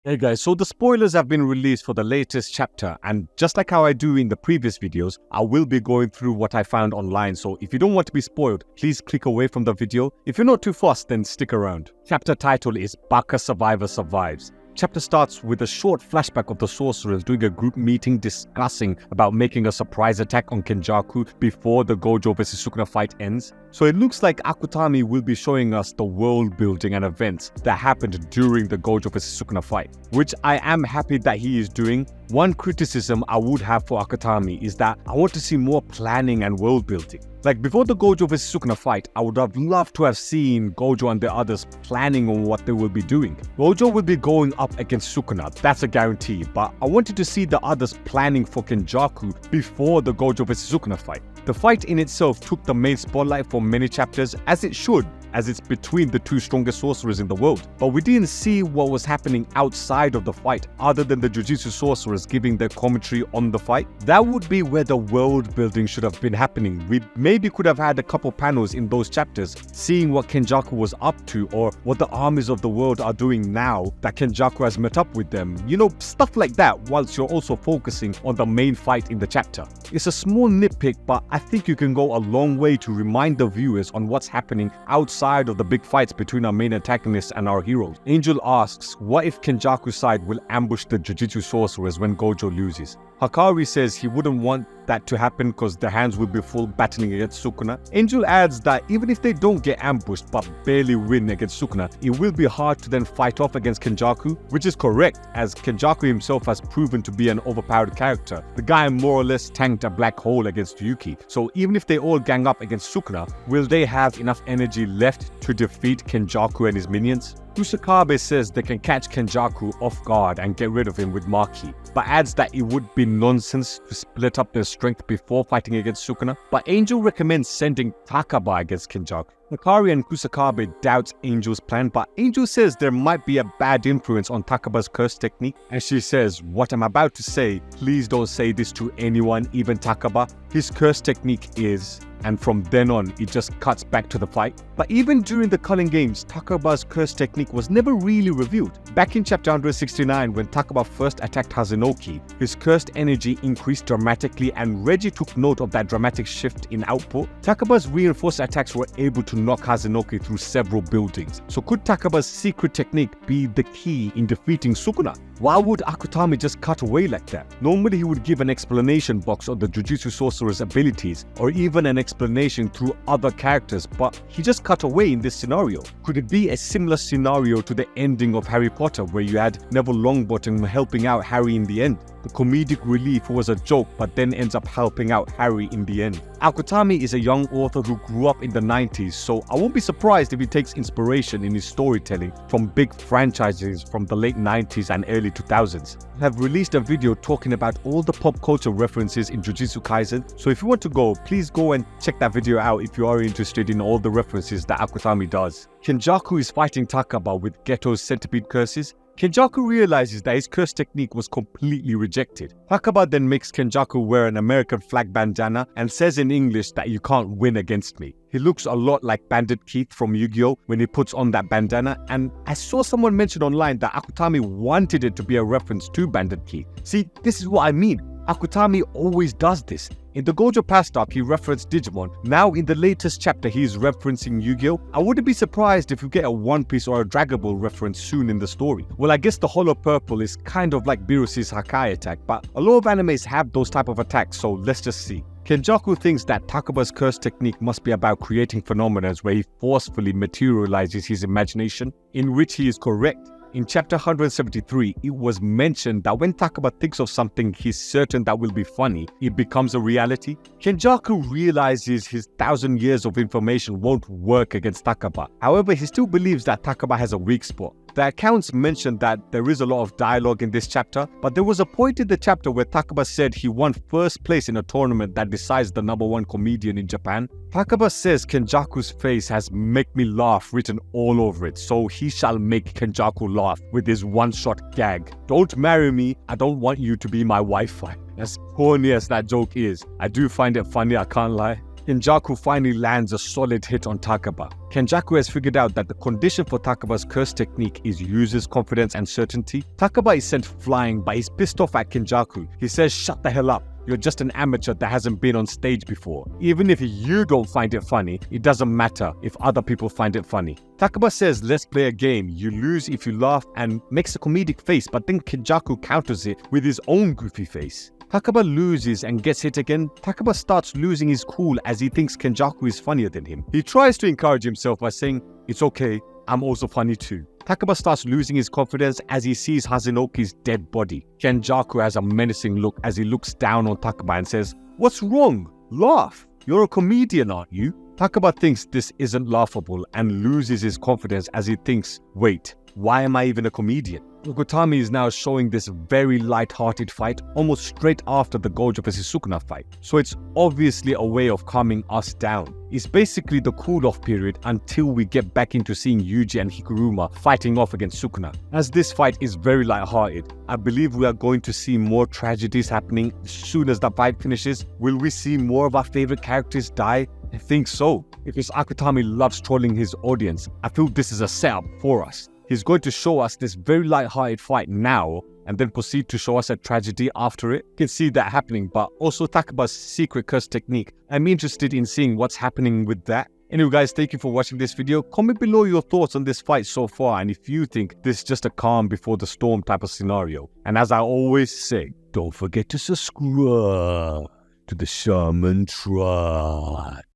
Hey guys, so the spoilers have been released for the latest chapter, and just like how I do in the previous videos, I will be going through what I found online. So if you don't want to be spoiled, please click away from the video. If you're not too fast, then stick around. Chapter title is Baka Survivor Survives. Chapter starts with a short flashback of the sorcerers doing a group meeting discussing about making a surprise attack on Kenjaku before the Gojo vs Sukuna fight ends. So it looks like Akutami will be showing us the world building and events that happened during the Gojo vs Sukuna fight, which I am happy that he is doing. One criticism I would have for Akutami is that I want to see more planning and world building. Like before the Gojo vs Sukuna fight, I would have loved to have seen Gojo and the others planning on what they will be doing. Gojo will be going up against Sukuna, that's a guarantee, but I wanted to see the others planning for Kenjaku before the Gojo vs Sukuna fight. The fight in itself took the main spotlight for many chapters, as it should, as it's between the two strongest sorcerers in the world. But we didn't see what was happening outside of the fight, other than the Jujutsu sorcerers giving their commentary on the fight. That would be where the world building should have been happening. We maybe could have had a couple panels in those chapters, seeing what Kenjaku was up to, or what the armies of the world are doing now that Kenjaku has met up with them. You know, stuff like that, whilst you're also focusing on the main fight in the chapter. It's a small nitpick, but I think you can go a long way to remind the viewers on what's happening outside of the big fights between our main antagonists and our heroes. Angel asks, what if Kenjaku's side will ambush the Jujutsu sorcerers when Gojo loses? Hakari says he wouldn't want that to happen because their hands will be full battling against Sukuna. Angel adds that even if they don't get ambushed but barely win against Sukuna, it will be hard to then fight off against Kenjaku, which is correct, as Kenjaku himself has proven to be an overpowered character. The guy more or less tanked a black hole against Yuki, so even if they all gang up against Sukuna, will they have enough energy left to defeat Kenjaku and his minions? Takaba says they can catch Kenjaku off guard and get rid of him with Maki, but adds that it would be nonsense to split up their strength before fighting against Sukuna. But Angel recommends sending Takaba against Kenjaku. Hikari and Kusakabe doubts Angel's plan, but Angel says there might be a bad influence on Takaba's curse technique, and she says, what I'm about to say, please don't say this to anyone, even Takaba. His curse technique is... and from then on, it just cuts back to the fight. But even during the Culling Games, Takaba's curse technique was never really revealed. Back in chapter 169, when Takaba first attacked Hazenoki, his cursed energy increased dramatically, and Reggie took note of that dramatic shift in output. Takaba's reinforced attacks were able to knock Hazenoki through several buildings. So could Takaba's secret technique be the key in defeating Sukuna? Why would Akutami just cut away like that? Normally he would give an explanation box on the Jujutsu sorcerer's abilities, or even an explanation through other characters, but he just cut away in this scenario. Could it be a similar scenario to the ending of Harry Potter, where you had Neville Longbottom helping out Harry in the end? The comedic relief was a joke, but then ends up helping out Harry in the end. Akutami is a young author who grew up in the 90s, so I won't be surprised if he takes inspiration in his storytelling from big franchises from the late 90s and early 2000s. I have released a video talking about all the pop culture references in Jujutsu Kaisen, so if you want to go, please go and check that video out if you are interested in all the references that Akutami does. Kenjaku is fighting Takaba with Geto's centipede curses. Kenjaku realizes that his curse technique was completely rejected. Takaba then makes Kenjaku wear an American flag bandana and says in English that you can't win against me. He looks a lot like Bandit Keith from Yu-Gi-Oh! When he puts on that bandana, and I saw someone mention online that Akutami wanted it to be a reference to Bandit Keith. See, this is what I mean. Akutami always does this. In the Gojo past arc, he referenced Digimon. Now, in the latest chapter, he is referencing Yu-Gi-Oh! I wouldn't be surprised if you get a One Piece or a Dragon Ball reference soon in the story. Well, I guess the Hollow Purple is kind of like Beerus's Hakai attack, but a lot of animes have those type of attacks, so let's just see. Kenjaku thinks that Takaba's curse technique must be about creating phenomena where he forcefully materializes his imagination, in which he is correct. In chapter 173, it was mentioned that when Takaba thinks of something he's certain that will be funny, it becomes a reality. Kenjaku realizes his 1,000 years of information won't work against Takaba. However, he still believes that Takaba has a weak spot. The accounts mentioned that there is a lot of dialogue in this chapter, but there was a point in the chapter where Takaba said he won first place in a tournament that decides the #1 comedian in Japan. Takaba says Kenjaku's face has "make me laugh" written all over it, so he shall make Kenjaku laugh with his one-shot gag. "Don't marry me, I don't want you to be my Wi-Fi." As corny as that joke is, I do find it funny, I can't lie. Kenjaku finally lands a solid hit on Takaba. Kenjaku has figured out that the condition for Takaba's curse technique is user's confidence and certainty. Takaba is sent flying, but he's pissed off at Kenjaku. He says, "Shut the hell up. You're just an amateur that hasn't been on stage before. Even if you don't find it funny, it doesn't matter if other people find it funny." Takaba says, "Let's play a game. You lose if you laugh," and makes a comedic face, but then Kenjaku counters it with his own goofy face. Takaba loses and gets hit again. Takaba starts losing his cool as he thinks Kenjaku is funnier than him. He tries to encourage himself by saying, "It's okay, I'm also funny too." Takaba starts losing his confidence as he sees Hazenoki's dead body. Kenjaku has a menacing look as he looks down on Takaba and says, "What's wrong? Laugh. You're a comedian, aren't you?" Takaba thinks this isn't laughable and loses his confidence as he thinks, "Wait, why am I even a comedian?" Okutami is now showing this very light-hearted fight almost straight after the Gojo vs Sukuna fight, so it's obviously a way of calming us down. It's basically the cool-off period until we get back into seeing Yuji and Hikuruma fighting off against Sukuna. As this fight is very light-hearted, I believe we are going to see more tragedies happening as soon as the fight finishes. Will we see more of our favorite characters die? I think so. Because Akutami loves trolling his audience, I feel this is a setup for us. He's going to show us this very light-hearted fight now and then proceed to show us a tragedy after it. You can see that happening, but also Takaba's secret curse technique. I'm interested in seeing what's happening with that. Anyway guys, thank you for watching this video. Comment below your thoughts on this fight so far and if you think this is just a calm before the storm type of scenario. And as I always say, don't forget to subscribe to the Shaman Tribe.